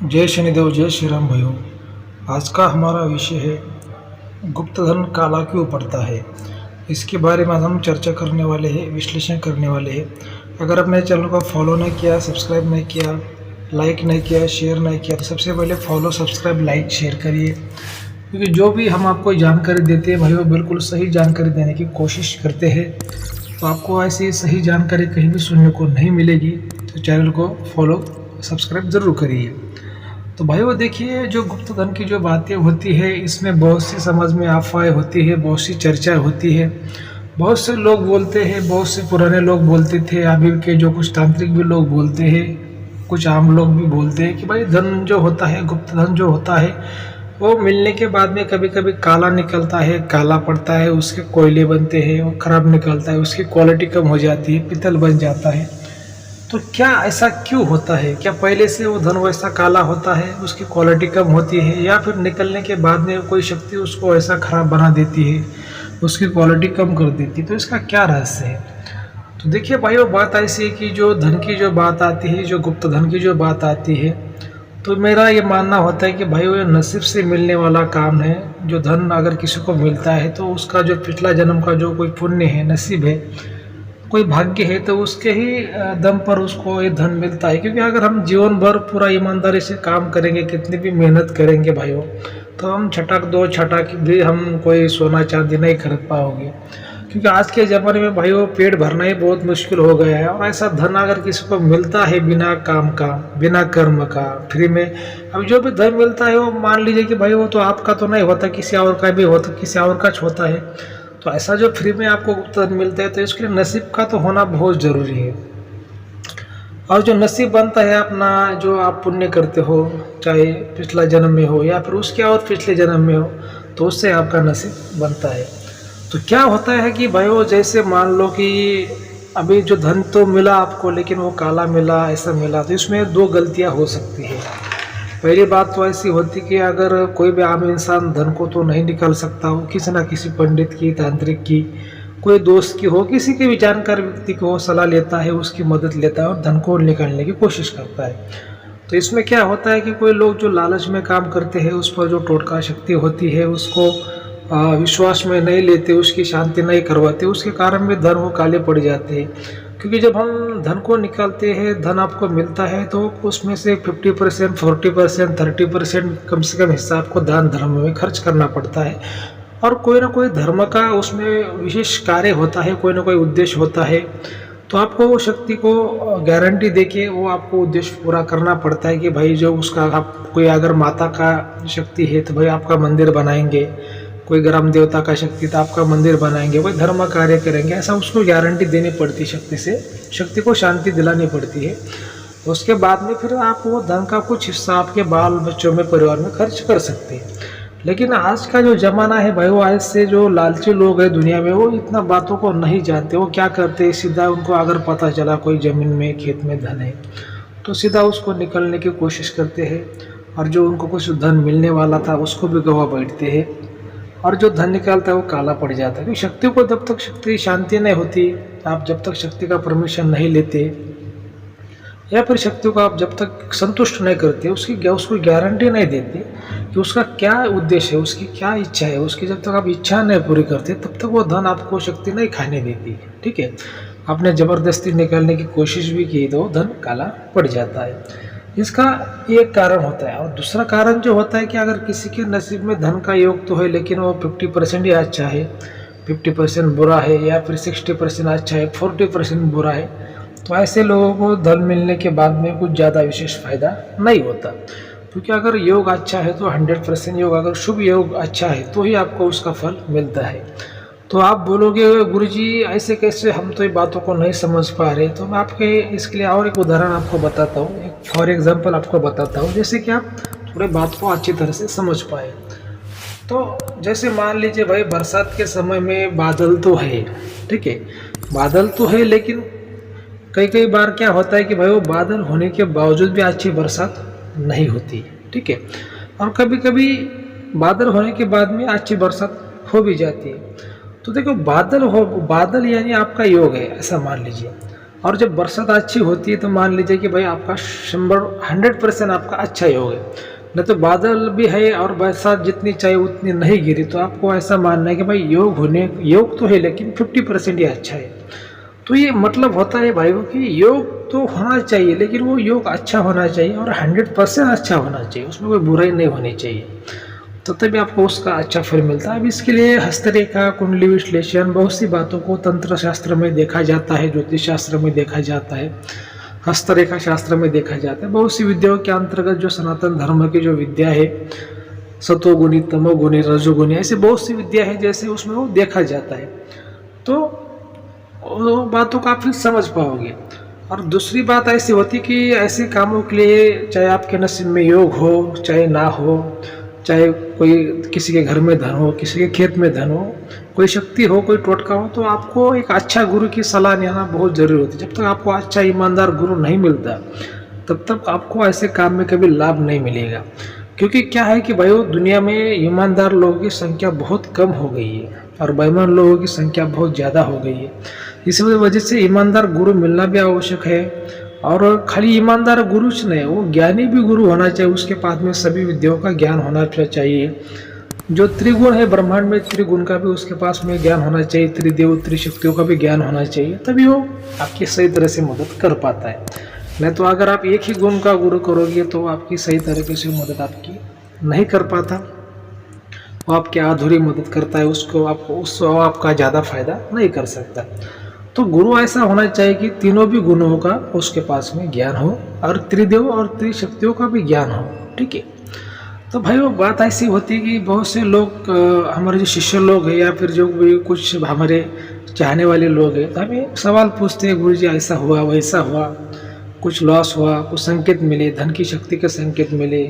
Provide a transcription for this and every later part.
जय शनिदेव, जय श्री राम भाइयों। आज का हमारा विषय है गुप्त धन काला क्यों पड़ता है। इसके बारे में आज हम चर्चा करने वाले हैं, विश्लेषण करने वाले हैं। अगर आप मेरे चैनल को फॉलो नहीं किया, सब्सक्राइब नहीं किया, लाइक नहीं किया, शेयर नहीं किया तो सबसे पहले फॉलो, सब्सक्राइब, लाइक, शेयर करिए। क्योंकि जो भी हम आपको जानकारी देते हैं भाइयों, बिल्कुल सही जानकारी देने की कोशिश करते हैं। तो आपको ऐसी सही जानकारी कहीं भी सुनने को नहीं मिलेगी, तो चैनल को फॉलो, सब्सक्राइब ज़रूर करिए। तो भाइयों देखिए, जो गुप्त धन की जो बातें होती है, इसमें बहुत सी समझ में अफवाहें होती है, बहुत सी चर्चा होती है, बहुत से लोग बोलते हैं, बहुत से पुराने लोग बोलते थे, अभी के जो कुछ तांत्रिक भी लोग बोलते हैं, कुछ आम लोग भी बोलते हैं कि भाई धन जो होता है, गुप्त धन जो होता है, वो मिलने के बाद में कभी कभी काला निकलता है, काला पड़ता है, उसके कोयले बनते हैं, वो खराब निकलता है, उसकी क्वालिटी कम हो जाती है, पित्तल बन जाता है। तो क्या ऐसा क्यों होता है? क्या पहले से वो धन वैसा काला होता है, उसकी क्वालिटी कम होती है, या फिर निकलने के बाद में कोई शक्ति उसको ऐसा खराब बना देती है, उसकी क्वालिटी कम कर देती है? तो इसका क्या रहस्य है? तो देखिए भाई, वो बात ऐसी है कि जो धन की जो बात आती है, जो गुप्त धन की जो बात आती है, तो मेरा ये मानना होता है कि भाई वो नसीब से मिलने वाला काम है। जो धन अगर किसी को मिलता है तो उसका जो पिछला जन्म का जो कोई पुण्य है, नसीब है, कोई भाग्य है, तो उसके ही दम पर उसको ये धन मिलता है। क्योंकि अगर हम जीवन भर पूरा ईमानदारी से काम करेंगे, कितनी भी मेहनत करेंगे भाइयों, तो हम छटाक दो छटाक भी हम कोई सोना चांदी नहीं खरीद पाओगे। क्योंकि आज के ज़माने में भाइयों पेट भरना ही बहुत मुश्किल हो गया है। और ऐसा धन अगर किसी को मिलता है बिना काम का, बिना कर्म का, फ्री में, अब जो भी धन मिलता है वो मान लीजिए कि भाई वो तो आपका तो नहीं होता, किसी और का भी होता, किसी और का होता है। तो ऐसा जो फ्री में आपको गुप्त धन मिलता है, तो इसके लिए नसीब का तो होना बहुत ज़रूरी है। और जो नसीब बनता है अपना, जो आप पुण्य करते हो, चाहे पिछला जन्म में हो या फिर उसके और पिछले जन्म में हो, तो उससे आपका नसीब बनता है। तो क्या होता है कि भाई वो जैसे मान लो कि अभी जो धन तो मिला आपको, लेकिन वो काला मिला, ऐसा मिला, तो इसमें दो गलतियां हो सकती है। पहली बात तो ऐसी होती कि अगर कोई भी आम इंसान धन को तो नहीं निकाल सकता, वो किसी ना किसी पंडित की, तांत्रिक की, कोई दोस्त की हो, किसी के भी जानकार व्यक्ति को सलाह लेता है, उसकी मदद लेता है और धन को निकालने की कोशिश करता है। तो इसमें क्या होता है कि कोई लोग जो लालच में काम करते हैं, उस पर जो टोटका शक्ति होती है, उसको विश्वास में नहीं लेते, उसकी शांति नहीं करवाते, उसके कारण भी धन वो काले पड़ जाते हैं। क्योंकि जब हम धन को निकालते हैं, धन आपको मिलता है, तो उसमें से 50%, 40%, 30% कम से कम हिस्सा आपको दान धर्म में खर्च करना पड़ता है। और कोई ना कोई धर्म का उसमें विशेष कार्य होता है, कोई ना कोई उद्देश्य होता है। तो आपको वो शक्ति को गारंटी देके वो आपको उद्देश्य पूरा करना पड़ता है कि भाई जो उसका, आप कोई अगर माता का शक्ति है तो भाई आपका मंदिर बनाएंगे, कोई ग्राम देवता का शक्ति तो आपका मंदिर बनाएंगे, कोई धर्म कार्य करेंगे, ऐसा उसको गारंटी देनी पड़ती है शक्ति से, शक्ति को शांति दिलानी पड़ती है। उसके बाद में फिर आप वो धन का कुछ हिस्सा आपके बाल बच्चों में, परिवार में खर्च कर सकते हैं। लेकिन आज का जो ज़माना है भाई, वो आज से जो लालची लोग हैं दुनिया में, वो इतना बातों को नहीं जानते। वो क्या करते हैं, सीधा उनको अगर पता चला कोई ज़मीन में, खेत में धन है, तो सीधा उसको निकलने की कोशिश करते हैं। और जो उनको कुछ धन मिलने वाला था उसको भी गवा बैठते हैं। और जो धन निकालता है वो काला पड़ जाता है। क्योंकि शक्ति को जब तक शक्ति शांति नहीं होती, आप जब तक शक्ति का परमिशन नहीं लेते, या फिर शक्ति को आप जब तक संतुष्ट नहीं करते, उसको गारंटी नहीं देते कि उसका क्या उद्देश्य है, उसकी क्या इच्छा है, उसकी जब तक आप इच्छा नहीं पूरी करते, तब तक वो धन आपको शक्ति नहीं खाने देती। ठीक है, आपने ज़बरदस्ती निकालने की कोशिश भी की तो धन काला पड़ जाता है। इसका एक कारण होता है। और दूसरा कारण जो होता है कि अगर किसी के नसीब में धन का योग तो है, लेकिन वो 50% ही अच्छा है, 50% बुरा है, या फिर 60% अच्छा है, 40% बुरा है, तो ऐसे लोगों को धन मिलने के बाद में कुछ ज़्यादा विशेष फायदा नहीं होता। क्योंकि अगर योग अच्छा है तो 100% योग, अगर शुभ योग अच्छा है तो ही आपको उसका फल मिलता है। तो आप बोलोगे गुरुजी ऐसे कैसे, हम तो ये बातों को नहीं समझ पा रहे। तो मैं आपके इसके लिए और एक उदाहरण आपको बताता हूँ, एक फॉर एग्जांपल आपको बताता हूँ, जैसे कि आप थोड़े बात को अच्छी तरह से समझ पाए। तो जैसे मान लीजिए भाई, बरसात के समय में बादल तो है, ठीक है, बादल तो है, लेकिन कई कई बार क्या होता है कि भाई वो बादल होने के बावजूद भी अच्छी बरसात नहीं होती, ठीक है। और कभी कभी बादल होने के बाद में अच्छी बरसात हो भी जाती है। तो देखो, बादल यानी आपका योग है, ऐसा मान लीजिए। और जब बरसात अच्छी होती है तो मान लीजिए कि भाई आपका 100% आपका अच्छा ही होगा। नहीं तो बादल भी है और बरसात जितनी चाहिए उतनी नहीं गिरी तो आपको ऐसा मानना है कि भाई योग तो है लेकिन 50% ही अच्छा है। तो ये मतलब होता है भाइयों कि योग तो होना चाहिए लेकिन वो योग अच्छा होना चाहिए और 100% अच्छा होना चाहिए, उसमें कोई बुराई नहीं होनी चाहिए, तो तभी आपको उसका अच्छा फल मिलता है। अब इसके लिए हस्तरेखा, कुंडली विश्लेषण, बहुत सी बातों को तंत्र शास्त्र में देखा जाता है, ज्योतिष शास्त्र में देखा जाता है, हस्तरेखा शास्त्र में देखा जाता है। बहुत सी विद्याओं के अंतर्गत जो सनातन धर्म की जो विद्या है, सतोगुणी, तमोगुणी, रजोगुणी, ऐसे बहुत सी विद्या है जैसे उसमें वो देखा जाता है, तो वो बातों को आप फिर समझ पाओगे। और दूसरी बात ऐसी होती कि ऐसे कामों के लिए चाहे आपके नसीब में योग हो चाहे ना हो, चाहे कोई किसी के घर में धन हो, किसी के खेत में धन हो, कोई शक्ति हो, कोई टोटका हो, तो आपको एक अच्छा गुरु की सलाह लेना बहुत जरूरी होती है। जब तक आपको अच्छा ईमानदार गुरु नहीं मिलता तब तक आपको ऐसे काम में कभी लाभ नहीं मिलेगा। क्योंकि क्या है कि भाई दुनिया में ईमानदार लोगों की संख्या बहुत कम हो गई है और बेईमान लोगों की संख्या बहुत ज़्यादा हो गई है। इस वजह से ईमानदार गुरु मिलना भी आवश्यक है। और खाली ईमानदार गुरु से नहीं, वो ज्ञानी भी गुरु होना चाहिए, उसके पास में सभी विद्याओं का ज्ञान होना चाहिए। जो त्रिगुण है ब्रह्मांड में, त्रिगुण का भी उसके पास में ज्ञान होना चाहिए, त्रिदेव त्रिशक्तियों का भी ज्ञान होना चाहिए, तभी वो आपकी सही तरह से मदद कर पाता है। नहीं तो अगर आप एक ही गुण का गुरु करोगे तो आपकी सही तरीके से मदद आपकी नहीं कर पाता, वो आपकी अधूरी मदद करता है, उसको आपका ज़्यादा फायदा नहीं कर सकता। तो गुरु ऐसा होना चाहिए कि तीनों भी गुणों का उसके पास में ज्ञान हो और त्रिदेव और त्रिशक्तियों का भी ज्ञान हो, ठीक है। तो भाई वो बात ऐसी होती है कि बहुत से लोग हमारे जो शिष्य लोग हैं या फिर जो भी कुछ हमारे चाहने वाले लोग हैं, तो हमें सवाल पूछते हैं, गुरु जी ऐसा हुआ वैसा हुआ, कुछ लॉस हुआ, कुछ संकेत मिले, धन की शक्ति के संकेत मिले,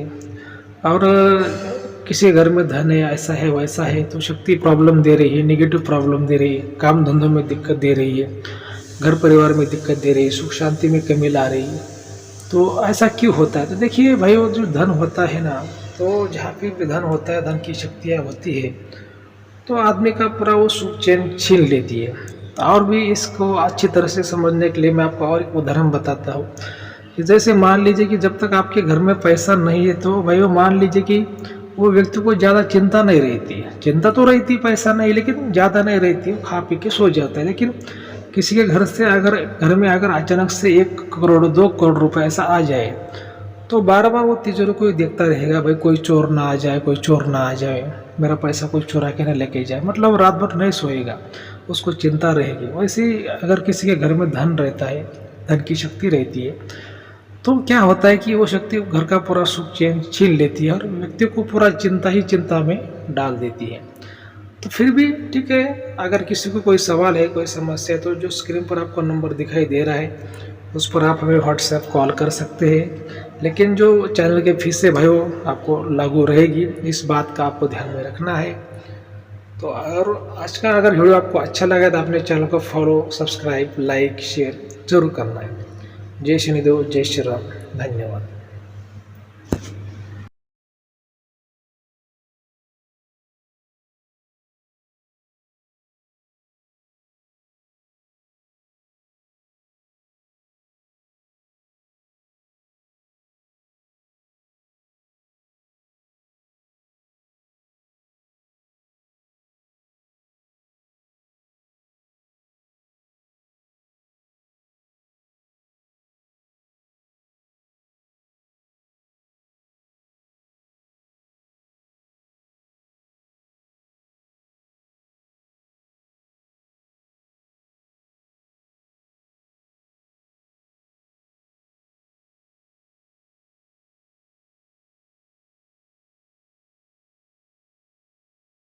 और किसी घर में धन है, ऐसा है वैसा है, तो शक्ति प्रॉब्लम दे रही है, नेगेटिव प्रॉब्लम दे रही है, काम धंधों में दिक्कत दे रही है, घर परिवार में दिक्कत दे रही है, सुख शांति में कमी ला रही है, तो ऐसा क्यों होता है। तो देखिए भाई वो जो धन होता है ना, तो जहाँ भी धन होता है, धन की शक्तियाँ होती है, तो आदमी का पूरा वो सुख चैन छीन लेती है। और भी इसको अच्छी तरह से समझने के लिए मैं आपको और एक उदाहरण बताता हूँ कि जैसे मान लीजिए कि जब तक आपके घर में पैसा नहीं है तो भाई वो मान लीजिए कि वो व्यक्ति को ज़्यादा चिंता नहीं रहती है, चिंता तो रहती है पैसा नहीं लेकिन ज़्यादा नहीं रहती है, खा पी के सो जाता है। लेकिन किसी के घर में अगर अचानक से 1 करोड़ 2 करोड़ रुपए ऐसा आ जाए तो बार बार वो तिजोरी को ही देखता रहेगा, भाई कोई चोर ना आ जाए, कोई चोर ना आ जाए, मेरा पैसा कोई चुरा के ना लेके जाए, मतलब रात भर नहीं सोएगा, उसको चिंता रहेगी। वैसे ही अगर किसी के घर में धन रहता है, धन की शक्ति रहती है, तो क्या होता है कि वो शक्ति घर का पूरा सुख चैन छीन लेती है और व्यक्ति को पूरा चिंता में डाल देती है। तो फिर भी ठीक है, अगर किसी को कोई सवाल है, कोई समस्या है, तो जो स्क्रीन पर आपको नंबर दिखाई दे रहा है उस पर आप हमें व्हाट्सएप कॉल कर सकते हैं। लेकिन जो चैनल के फीस है भाई वो आपको लागू रहेगी, इस बात का आपको ध्यान में रखना है। तो और आज का अगर वीडियो आपको अच्छा लगा तो अपने चैनल को फॉलो, सब्सक्राइब, लाइक, शेयर जरूर करना है। जय शनिदेव, जय श्री राम, धन्यवाद।